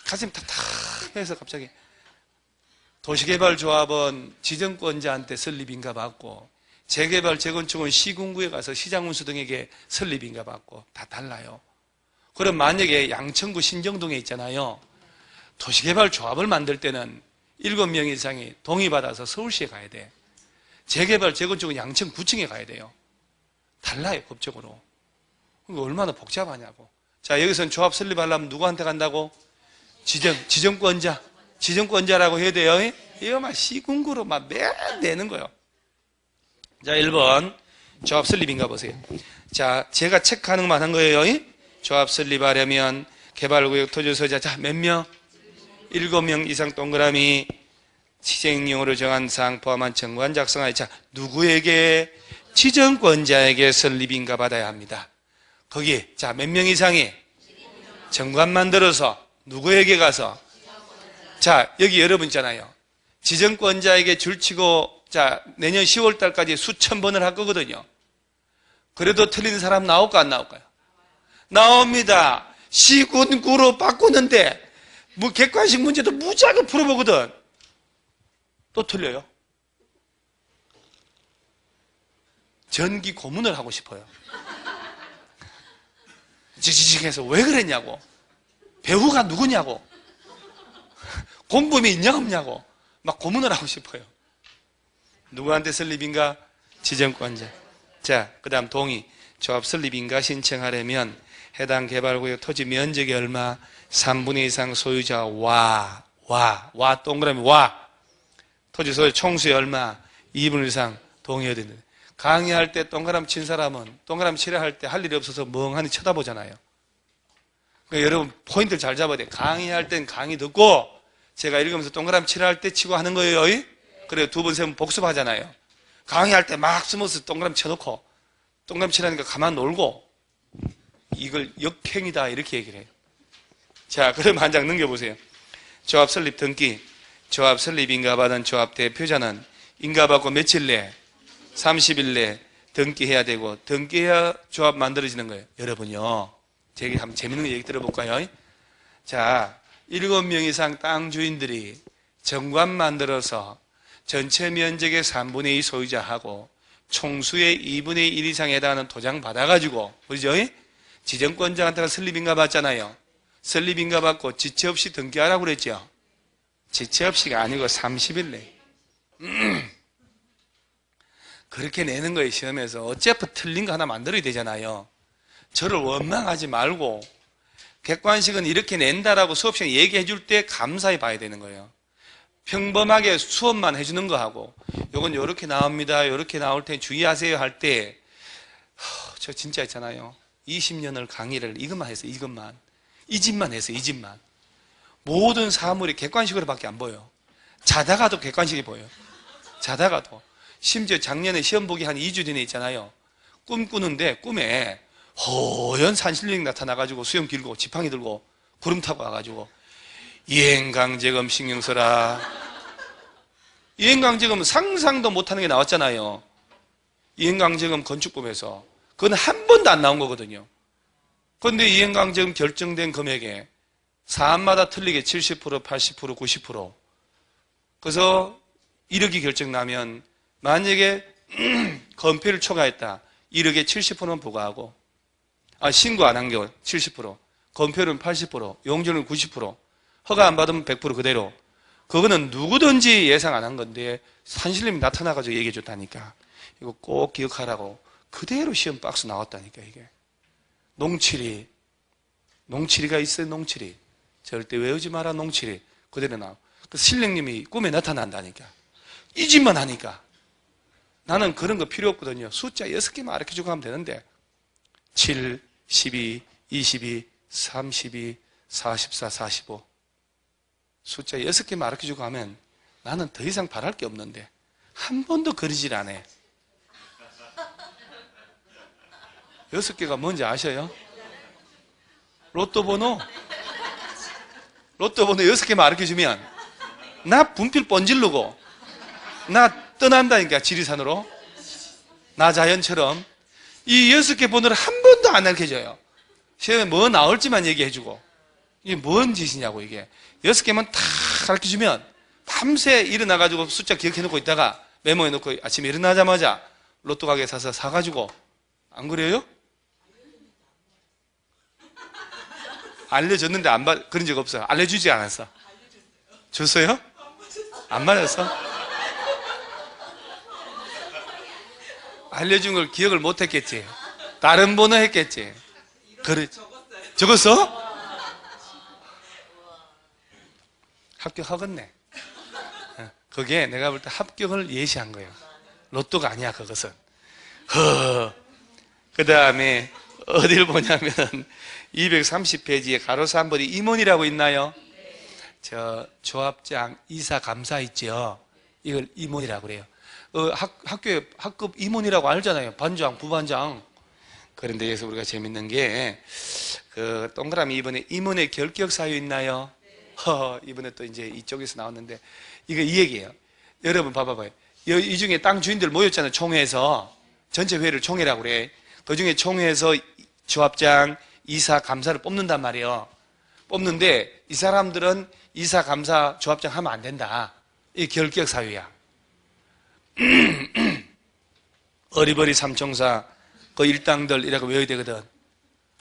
가슴이 탁탁해서 갑자기 도시개발조합은 지정권자한테 설립인가 받고 재개발 재건축은 시군구에 가서 시장운수 등에게 설립인가 받고 다 달라요. 그럼 만약에 양천구 신정동에 있잖아요. 도시개발조합을 만들 때는 7명 이상이 동의받아서 서울시에 가야 돼. 재개발 재건축은 양천구청에 가야 돼요. 달라요, 법적으로. 그러니까 얼마나 복잡하냐고. 자, 여기서는 조합 설립하려면 누구한테 간다고? 지정권자라고 해야 돼요. 이거 막 시군구로 막 매일 내는 거예요. 자, 1번. 조합 설립인가 보세요. 자, 제가 체크하는 것만 한 거예요. 조합 설립하려면 개발구역 토지소유자, 자, 몇 명? 7명 이상 동그라미 시행령으로 정한 사항 포함한 정관 작성하여, 자, 누구에게? 지정권자에게 설립인가 받아야 합니다. 거기, 자, 몇 명 이상이? 정관 만들어서 누구에게 가서? 자, 여기 여러분 있잖아요. 지정권자에게 줄치고, 자, 내년 10월 달까지 수천 번을 할 거거든요. 그래도 틀린 사람 나올까 안 나올까요? 나옵니다. 시군구로 바꾸는데 뭐 객관식 문제도 무지하게 풀어보거든. 또 틀려요. 전기 고문을 하고 싶어요. 지지직해서 왜 그랬냐고. 배우가 누구냐고. 공범이 있냐 없냐고. 막 고문을 하고 싶어요. 누구한테 설립인가? 지정권자. 자, 그 다음 동의. 조합 설립인가 신청하려면 해당 개발구역 토지 면적이 얼마? 3분의 2 이상 소유자 와 동그라미 와. 토지 소유 총수의 얼마? 2분의 1 이상 동의해야 된다. 강의할 때 동그라미 친 사람은 동그라미 치려 할 때 할 일이 없어서 멍하니 쳐다보잖아요. 그러니까 여러분 포인트를 잘 잡아야 돼요. 강의할 땐 강의 듣고 제가 읽으면서 동그라미 치려 할 때 치고 하는 거예요. 그래요. 2번, 3번 복습하잖아요. 강의할 때 막 숨어서 동그라미 쳐놓고 동그라미 치라니까 가만 놀고 이걸 역행이다 이렇게 얘기를 해요. 자, 그럼 한 장 넘겨보세요. 조합 설립 등기. 조합 설립 인가받은 조합 대표자는 인가받고 며칠 내? 30일 내 등기해야 되고 등기해야 조합 만들어지는 거예요. 여러분요. 제가 한번 재밌는 얘기 들어볼까요? 자, 7명 이상 땅 주인들이 정관 만들어서 전체 면적의 3분의 2 소유자하고 총수의 2분의 1 이상에 해당하는 도장 받아가지고, 그죠? 지정권자한테가 설립인가 받잖아요. 설립인가 받고 지체 없이 등기하라고 그랬죠. 지체 없이가 아니고 30일 내. 그렇게 내는 거예요, 시험에서. 어차피 틀린 거 하나 만들어야 되잖아요. 저를 원망하지 말고 객관식은 이렇게 낸다라고 수업 시간에 얘기해 줄 때 감사히 봐야 되는 거예요. 평범하게 수업만 해주는 거하고 요건 요렇게 나옵니다. 요렇게 나올 때 주의하세요 할 때 저 진짜 있잖아요. 20년을 강의를 이것만 했어요. 이것만. 이 집만 했어요. 이 집만. 모든 사물이 객관식으로밖에 안 보여. 자다가도 객관식이 보여. 자다가도. 심지어 작년에 시험 보기 한 2주 전에 있잖아요. 꿈 꾸는데 꿈에 허연 산신령이 나타나가지고 수염 길고 지팡이 들고 구름 타고 와가지고 이행강제금 신경 써라. 이행강제금은 상상도 못하는 게 나왔잖아요. 이행강제금 건축법에서. 그건 한 번도 안 나온 거거든요. 그런데 이행강제금 결정된 금액에 사안마다 틀리게 70%, 80%, 90%. 그래서 1억이 결정나면 만약에 건폐를 초과했다. 1억에 70%는 부과하고 신고 안 한 게 70%, 건폐율은 80%, 용적률은 90%, 허가 안 받으면 100% 그대로. 그거는 누구든지 예상 안 한 건데 산신령이 나타나가지고 얘기해 줬다니까. 이거 꼭 기억하라고. 그대로 시험 박스 나왔다니까 이게. 농칠이가 있어요. 농칠이. 절대 외우지 마라. 농칠이. 그대로 나와. 그 신령님이 꿈에 나타난다니까. 이 집만 하니까. 나는 그런 거 필요 없거든요. 숫자 6개만 가르쳐주고 하면 되는데 7, 12, 22, 32, 44, 45 숫자 6개만 가르쳐주고 하면 나는 더 이상 바랄 게 없는데 한 번도 그러질 않아. 6개가 뭔지 아셔요? 로또 번호 6개만 가르쳐주면 나 분필 번질르고 나 떠난다니까. 지리산으로 나 자연처럼 이 6개 번호를 한 번도 안 가르쳐줘요. 시험에 뭐 나올지만 얘기해주고. 이게 뭔 짓이냐고. 이게 6개만 다 가르쳐주면 밤새 일어나가지고 숫자 기억해놓고 있다가 메모해놓고 아침에 일어나자마자 로또 가게 사서 사가지고. 안 그래요? 알려줬는데 그런 적 없어요. 알려주지 않았어. 줬어요? 안 맞았어? 알려준 걸 기억을 못 했겠지. 다른 번호 했겠지. 그래. 적었어? 합격하겠네. 그게 내가 볼 때 합격을 예시한 거예요. 로또가 아니야, 그것은. 그 다음에 어딜 보냐면은 230페이지에 가로수 한 번이 임원이라고 있나요? 저 조합장, 이사, 감사 있죠? 이걸 임원이라고 그래요. 학교에 학급 임원이라고 알잖아요. 반장, 부반장. 그런데 여기서 우리가 재밌는 게, 동그라미 이번에 임원의 결격 사유 있나요? 이번에 또 이제 이쪽에서 나왔는데, 이거 이 얘기예요. 여러분 봐봐요. 이 중에 땅 주인들 모였잖아요. 총회에서. 전체 회의를 총회라고 그래. 그 중에 총회에서 조합장, 이사, 감사를 뽑는단 말이에요. 뽑는데 이 사람들은 이사, 감사, 조합장 하면 안 된다. 이게 결격 사유야. 어리버리 삼총사, 그 일당들이라고 외워야 되거든.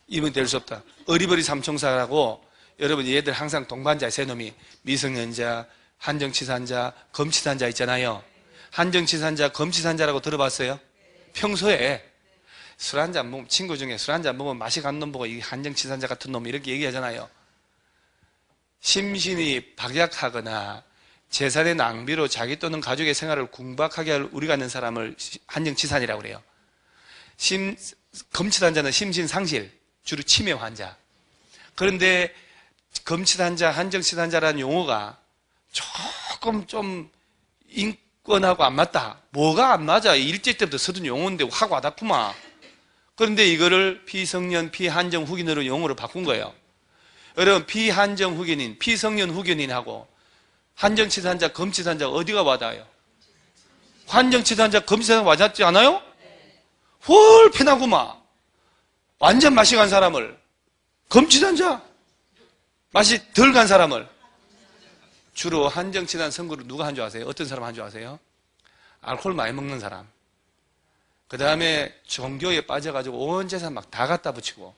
이면 될 수 없다. 어리버리 삼총사라고 여러분 얘들 항상 동반자, 세 놈이 미성년자, 한정치산자, 검치산자 있잖아요. 한정치산자, 검치산자라고 들어봤어요? 평소에 술 한잔 먹으면, 친구 중에 술 한잔 먹으면 맛이 간 놈 보고 이 한정치산자 같은 놈 이렇게 얘기하잖아요. 심신이 박약하거나 재산의 낭비로 자기 또는 가족의 생활을 궁박하게 할 우리가 있는 사람을 한정치산이라고 그래요. 검치산자는 심신상실, 주로 치매 환자. 그런데 검치산자, 한정치산자라는 용어가 조금 좀 인권하고 안 맞다. 뭐가 안 맞아? 일제 때부터 쓰던 용어인데 확 와닿구만. 그런데 이거를 피성년, 피한정 후견으로 용어로 바꾼 거예요. 여러분, 피한정 후견인, 피성년 후견인하고 한정치산자, 검치산자 어디가 와닿아요? 한정치산자, 검치산자 와닿지 않아요? 헐 편하구만. 완전 맛이 간 사람을, 검치산자 맛이 덜 간 사람을. 주로 한정치산 선거를 누가 한 줄 아세요? 어떤 사람 한 줄 아세요? 알코올 많이 먹는 사람. 그 다음에 종교에 빠져가지고 온 재산 막 다 갖다 붙이고,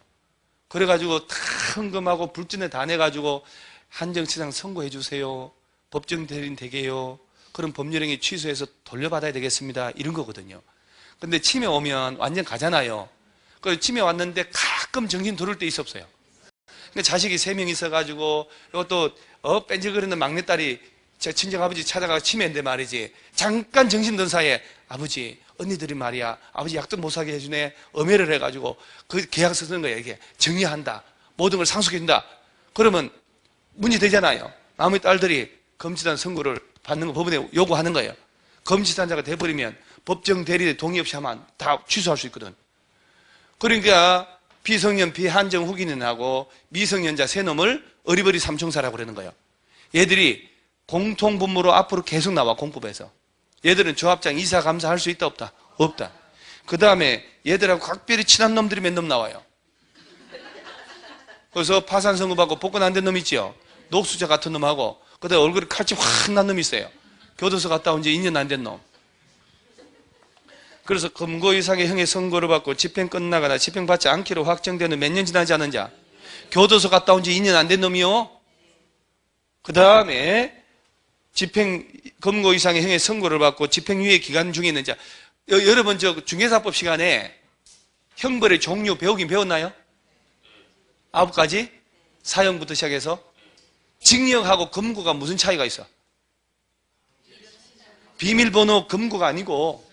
그래가지고 다 헌금하고 불준에 다 내가지고 한정치산 선고해 주세요. 법정 대리인 되게요. 그럼 법률행위 취소해서 돌려받아야 되겠습니다. 이런 거거든요. 근데 치매 오면 완전 가잖아요. 그 치매 왔는데 가끔 정신 돌을 때 있었어요. 근데 자식이 3명 있어가지고, 이것도 뺀질거리는 막내딸이 제 친정아버지 찾아가서 치매인데 말이지, 잠깐 정신 든 사이에 아버지, 언니들이 말이야, 아버지 약도 못 사게 해주네. 엄해를 해가지고 그 계약서 쓰는 거야. 이게 정리한다, 모든 걸 상속해준다. 그러면 문제 되잖아요. 나머지 딸들이 검치단 선고를 받는 거 법원에 요구하는 거예요. 검치단자가 돼버리면 법정 대리에 동의 없이 하면 다 취소할 수 있거든. 그러니까 비성년, 비한정 후기는하고 미성년자 세 놈을 어리버리 삼총사라고 그러는 거예요. 얘들이 공통분모로 앞으로 계속 나와, 공법에서. 얘들은 조합장, 이사, 감사 할 수 있다, 없다? 없다. 그 다음에 얘들하고 각별히 친한 놈들이 몇 놈 나와요. 그래서 파산 선고 받고 복권 안 된 놈 있죠? 녹수자 같은 놈하고, 그 다음에 얼굴이 칼집 확 난 놈이 있어요. 교도소 갔다 온 지 2년 안 된 놈. 그래서 금고 이상의 형의 선고를 받고 집행 끝나거나 집행받지 않기로 확정되는 몇 년 지나지 않은 자, 교도소 갔다 온 지 2년 안 된 놈이요. 그 다음에 집행, 금고 이상의 형의 선고를 받고 집행유예 기간 중에 있는 자. 여러분, 저 중개사법 시간에 형벌의 종류 배우긴 배웠나요? 9가지? 사형부터 시작해서. 징역하고 금고가 무슨 차이가 있어? 비밀번호 금고가 아니고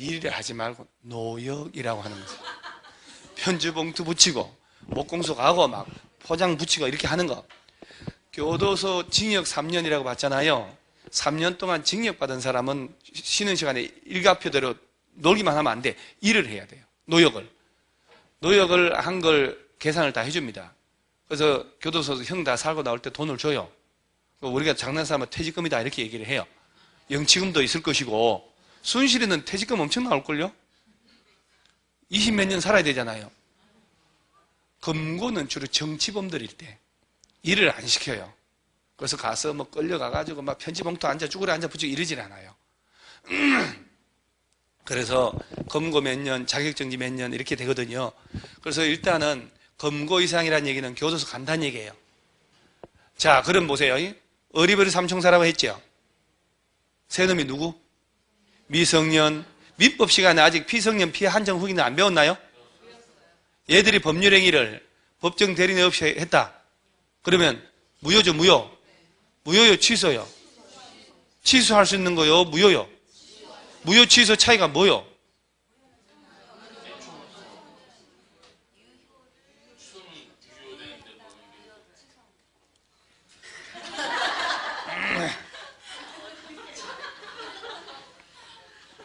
일을 하지 말고 노역이라고 하는 거죠. 편지봉투 붙이고 목공소 가고 막 포장 붙이고 이렇게 하는 거. 교도소 징역 3년이라고 봤잖아요. 3년 동안 징역받은 사람은 쉬는 시간에 일과표대로 놀기만 하면 안 돼. 일을 해야 돼요. 노역을 한 걸 계산을 다 해줍니다. 그래서 교도소에서 형 다 살고 나올 때 돈을 줘요. 우리가 장난삼아 퇴직금이다 이렇게 얘기를 해요. 영치금도 있을 것이고 순실이는 퇴직금 엄청 나올걸요? 20몇 년 살아야 되잖아요. 검거는 주로 정치범들일 때 일을 안 시켜요. 그래서 가서 뭐 끌려가가지고 막 편지봉투 앉아 쭈그려 앉아 붙이고 이러질 않아요. 그래서 검거 몇 년, 자격정지 몇 년 이렇게 되거든요. 그래서 일단은 검거 이상이라는 얘기는 교도소 간다는 얘기예요. 자, 그럼 보세요. 어리버리 삼총사라고 했죠. 세 놈이 누구? 미성년. 민법 시간에 아직 피성년 피해 한정 후기는 안 배웠나요? 얘들이 법률행위를 법정 대리인 없이 했다. 그러면 무효죠, 무효. 무효요, 취소요. 취소할 수 있는 거요, 무효요. 무효 취소 차이가 뭐요?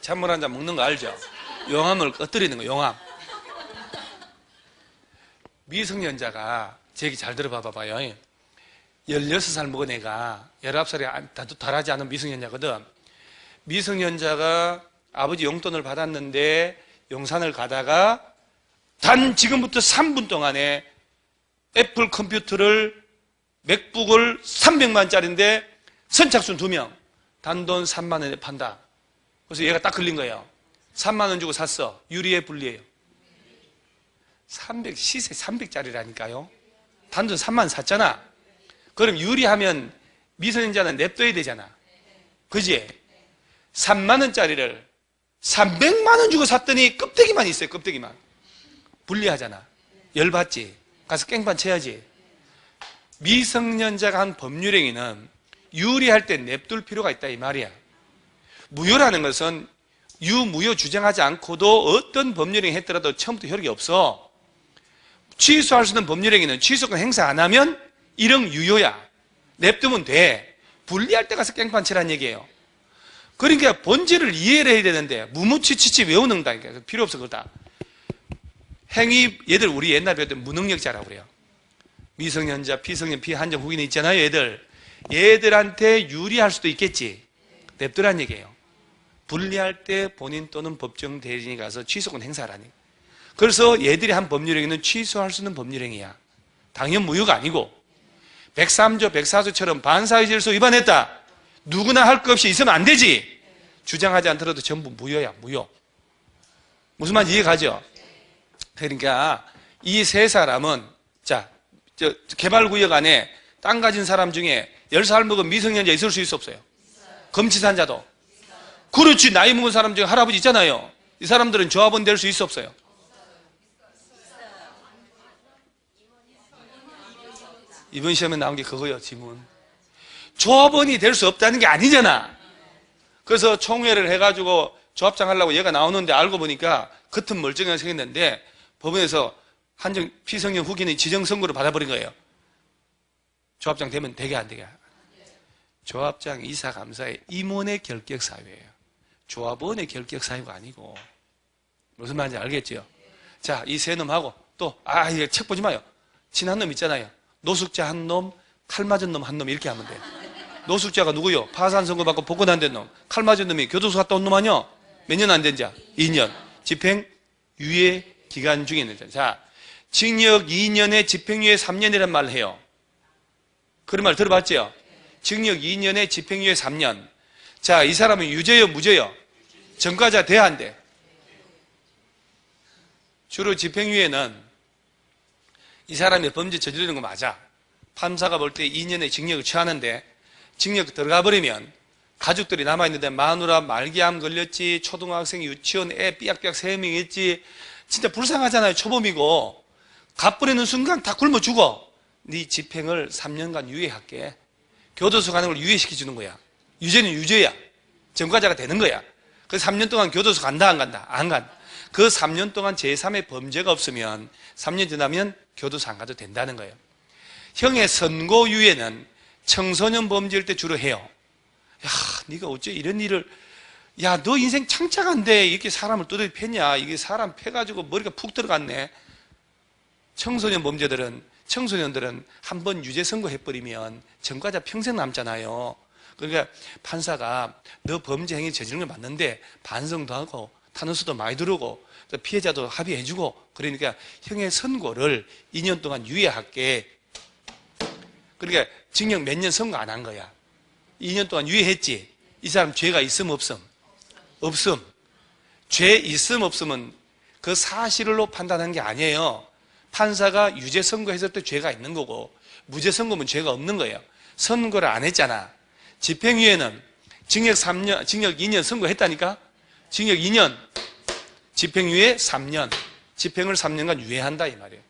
찬물 한 잔 먹는 거 알죠? 용암을 꺼뜨리는 거, 용암. 미성년자가 제 얘기 잘 들어봐 봐요. 16살 먹은 애가 19살이 달하지 않은 미성년자거든. 미성년자가 아버지 용돈을 받았는데 용산을 가다가 단 지금부터 3분 동안에 애플 컴퓨터를 맥북을 300만짜리인데 선착순 2명 단돈 3만 원에 판다. 그래서 얘가 딱 걸린 거예요. 3만 원 주고 샀어. 유리에 불리해요. 시세 300짜리라니까요. 단돈 3만 원 샀잖아. 그럼 유리하면 미성년자는 냅둬야 되잖아. 그지? 3만 원짜리를 300만 원 주고 샀더니 껍데기만 있어요. 껍데기만. 불리하잖아. 열받지. 가서 깽판 쳐야지. 미성년자가 한 법률행위는 유리할 때 냅둘 필요가 있다 이 말이야. 무효라는 것은 유무효 주장하지 않고도 어떤 법률행위 했더라도 처음부터 효력이 없어. 취소할 수 있는 법률행위는 취소권 행사 안 하면 일형 유효야. 냅두면 돼. 분리할 때 가서 깽판 치라는 얘기예요. 그러니까 본질을 이해를 해야 되는데 무무치치치 외우는 거다. 필요 없어 그거다. 행위 얘들 우리 옛날에 배웠던 무능력자라고 그래요. 미성년자, 피성년, 피한정 후기는 있잖아요. 얘들한테 유리할 수도 있겠지. 냅두란 얘기예요. 분리할 때 본인 또는 법정 대리인이 가서 취소권 행사하라니. 그래서 얘들이 한 법률행위는 취소할 수 있는 법률행위야. 당연 무효가 아니고 103조, 104조처럼 반사의 질서 위반했다. 누구나 할 것 없이 있으면 안 되지. 주장하지 않더라도 전부 무효야, 무효. 무슨 말인지 이해가죠? 그러니까 이 세 사람은 개발구역 안에 땅 가진 사람 중에 10살 먹은 미성년자 있을 수 있어 없어요? 검치산자도. 그렇지. 나이 먹은 사람 중에 할아버지 있잖아요. 이 사람들은 조합원 될 수 있어 없어요? 이번 시험에 나온 게 그거예요. 지문. 조합원이 될 수 없다는 게 아니잖아. 그래서 총회를 해가지고 조합장 하려고 얘가 나오는데 알고 보니까 겉은 멀쩡하게 생겼는데 법원에서 피성년 후기는 지정선고를 받아버린 거예요. 조합장 되면 되게 안 되게. 조합장, 이사, 감사의 임원의 결격 사유예요. 조합원의 결격 사유가 아니고. 무슨 말인지 알겠죠? 자, 이 세 놈하고 또 이거 책 보지 마요. 친한 놈 있잖아요. 노숙자 한 놈, 칼 맞은 놈 한 놈 이렇게 하면 돼요. 노숙자가 누구요? 파산 선고받고 복권 안 된 놈. 칼 맞은 놈이 교도소 갔다 온 놈 아니요? 몇 년 안 된 자? 2년. 집행 유예 기간 중에 있는 자. 자, 징역 2년에 집행유예 3년이란 말을 해요. 그런 말 들어봤죠? 징역 2년에 집행유예 3년. 자, 이 사람은 유죄요, 무죄요? 전과자 돼야 안 돼? 주로 집행유예는 이 사람이 범죄 저지르는 거 맞아. 판사가 볼 때 2년의 징역을 취하는데 징역 들어가 버리면 가족들이 남아있는데 마누라 말기암 걸렸지, 초등학생 유치원 애 삐약삐약 3명 있지. 진짜 불쌍하잖아요. 초범이고. 갚으려는 순간 다 굶어 죽어. 네 집행을 3년간 유예할게. 교도소 가는 걸 유예시켜주는 거야. 유죄는 유죄야. 전과자가 되는 거야. 그 3년 동안 교도소 간다, 안 간다? 안 간다. 그 3년 동안 제3의 범죄가 없으면 3년 지나면 교도소 안 가도 된다는 거예요. 형의 선고유예는 청소년 범죄일 때 주로 해요. 야, 네가 어째 이런 일을, 야, 너 인생 창창한데 이렇게 사람을 두드려 패냐? 이게 사람 패가지고 머리가 푹 들어갔네. 청소년들은 한 번 유죄 선고해버리면 전과자 평생 남잖아요. 그러니까 판사가 너 범죄 행위 저지른 걸 맞는데 반성도 하고 탄원서도 많이 들어오고 피해자도 합의해주고, 그러니까 형의 선고를 2년 동안 유예할게. 그러니까 징역 몇 년 선고 안 한 거야. 2년 동안 유예했지. 이 사람 죄가 있음 없음? 없음. 죄 있음 없음은 그 사실로 판단한 게 아니에요. 판사가 유죄 선고했을 때 죄가 있는 거고, 무죄 선고면 죄가 없는 거예요. 선고를 안 했잖아. 집행유예는 징역 2년 선고했다니까? 징역 2년, 집행유예 3년, 집행을 3년간 유예한다 이 말이에요.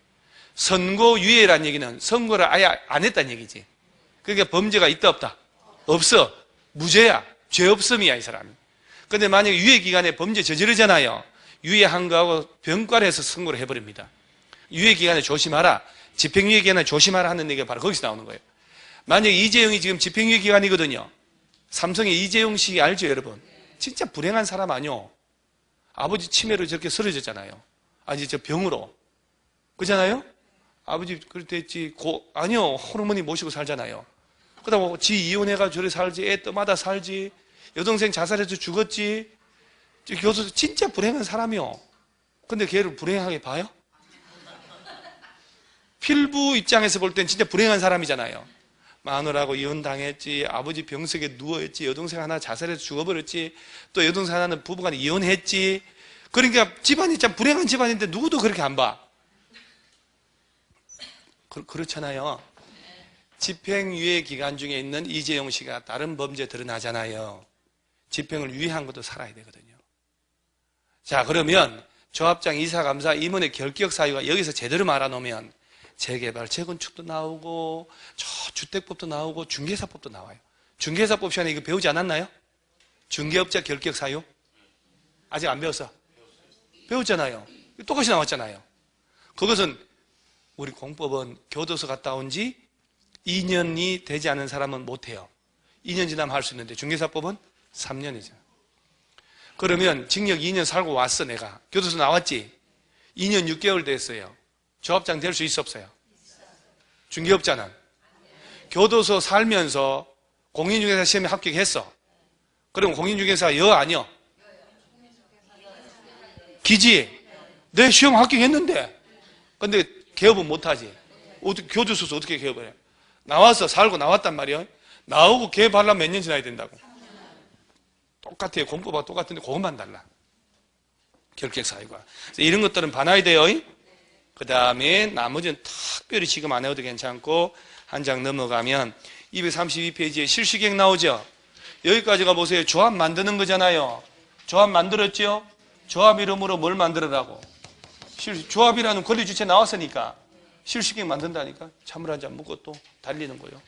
선고유예란 얘기는 선고를 아예 안 했다는 얘기지. 그러니까 범죄가 있다 없다? 없어. 무죄야. 죄 없음이야 이 사람이. 근데 만약에 유예기간에 범죄 저지르잖아요. 유예한 거하고 병가를 해서 선고를 해버립니다. 유예기간에 조심하라, 집행유예기간에 조심하라 하는 얘기가 바로 거기서 나오는 거예요. 만약에 이재용이 지금 집행유예기간이거든요. 삼성의 이재용 씨 알죠 여러분? 진짜 불행한 사람 아니요. 아버지 치매로 저렇게 쓰러졌잖아요. 아니 저 병으로. 그잖아요? 아버지 그랬지 아니요, 호르몬이 모시고 살잖아요. 그러다 지 이혼해가 저래 살지, 애 떠마다 살지, 여동생 자살해서 죽었지. 교수 진짜 불행한 사람이요. 근데 걔를 불행하게 봐요? 필부 입장에서 볼 땐 진짜 불행한 사람이잖아요. 마누라하고 이혼당했지, 아버지 병석에 누워있지, 여동생 하나 자살해서 죽어버렸지, 또 여동생 하나는 부부간에 이혼했지. 그러니까 집안이 참 불행한 집안인데 누구도 그렇게 안 봐. 그렇잖아요. 집행유예 기간 중에 있는 이재용 씨가 다른 범죄 드러나잖아요. 집행을 유예한 것도 살아야 되거든요. 자, 그러면 조합장, 이사감사, 임원의 결격 사유가 여기서 제대로 말아놓으면 재개발, 재건축도 나오고 저 주택법도 나오고 중개사법도 나와요. 중개사법 시간에 이거 배우지 않았나요? 중개업자 결격 사유? 아직 안 배웠어? 배웠잖아요. 똑같이 나왔잖아요. 그것은 우리 공법은 교도소 갔다 온 지 2년이 되지 않은 사람은 못해요. 2년 지나면 할 수 있는데 중개사법은 3년이죠. 그러면 징역 2년 살고 왔어. 내가 교도소 나왔지. 2년 6개월 됐어요. 조합장 될 수 있어 없어요? 중개업자는 교도소 살면서 공인중개사 시험에 합격했어. 그럼 공인중개사 여 아니여? 기지. 내 시험 합격했는데 근데 개업은 못하지. 교도소에서 어떻게 개업을 해? 나와서 살고 나왔단 말이에요. 나오고 개업하려면 몇 년 지나야 된다고? 똑같아요. 공법하고 똑같은데 그것만 달라. 결격 사유가. 이런 것들은 봐놔야 돼요. 그 다음에 나머지는 특별히 지금 안 해도 괜찮고, 한 장 넘어가면 232페이지에 실시계획 나오죠. 여기까지가 보세요. 조합 만드는 거잖아요. 조합 만들었죠? 조합 이름으로 뭘 만들으라고? 조합이라는 권리 주체 나왔으니까 실시계획 만든다니까. 찬물 한 잔 먹고 또 달리는 거예요.